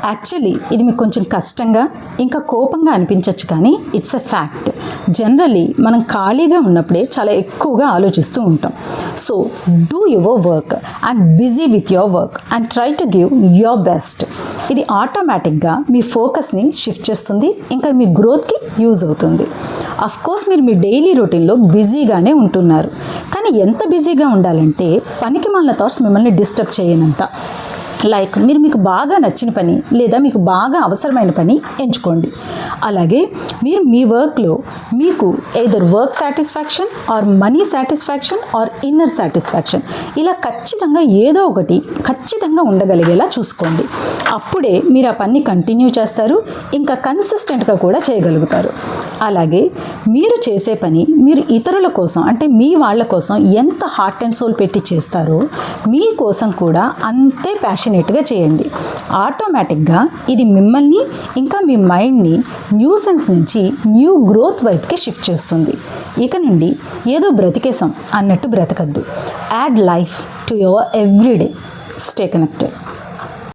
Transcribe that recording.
Actually ఇది మీకు కొంచెం కష్టంగా ఇంకా కోపంగా అనిపించవచ్చు, కానీ ఇట్స్ ఎ ఫ్యాక్ట్. జనరల్లీ మనం ఖాళీగా ఉన్నప్పుడే చాలా ఎక్కువగా ఆలోచిస్తూ ఉంటాం. So do your work and busy with your work and try to give your best. ఇది ఆటోమేటిక్గా మీ ఫోకస్ని షిఫ్ట్ చేస్తుంది, ఇంకా మీ గ్రోత్కి యూజ్ అవుతుంది. అఫ్కోర్స్ మీరు మీ డైలీ రొటీన్లో బిజీగానే ఉంటున్నారు, కానీ ఎంత బిజీగా ఉండాలంటే పనికి మాలిన థాట్స్ మిమ్మల్ని డిస్టర్బ్ చేయనంత. లైక్ మీరు మీకు బాగా నచ్చిన పని లేదా మీకు బాగా అవసరమైన పని ఎంచుకోండి. అలాగే మీరు మీ వర్క్లో మీకు either work satisfaction or money satisfaction or inner satisfaction ఇలా ఖచ్చితంగా ఏదో ఒకటి ఖచ్చితంగా ఉండగలిగేలా చూసుకోండి. అప్పుడే మీరు ఆ పని కంటిన్యూ చేస్తారు, ఇంకా కన్సిస్టెంట్గా కూడా చేయగలుగుతారు. అలాగే మీరు చేసే పని మీరు ఇతరుల కోసం అంటే మీ వాళ్ళ కోసం ఎంత హార్ట్ అండ్ సోల్ పెట్టి చేస్తారో మీ కోసం కూడా అంతే ప్యాషనేట్గా చేయండి. ఆటోమేటిక్గా ఇది మిమ్మల్ని ఇంకా మీ మైండ్ని న్యూసెన్స్ నుంచి న్యూ గ్రోత్ వైపుకి షిఫ్ట్ చేస్తుంది. ఇక నుండి ఏదో బ్రతికేసాం అన్నట్టు బ్రతకద్దు. Add life to your everyday. Stay connected.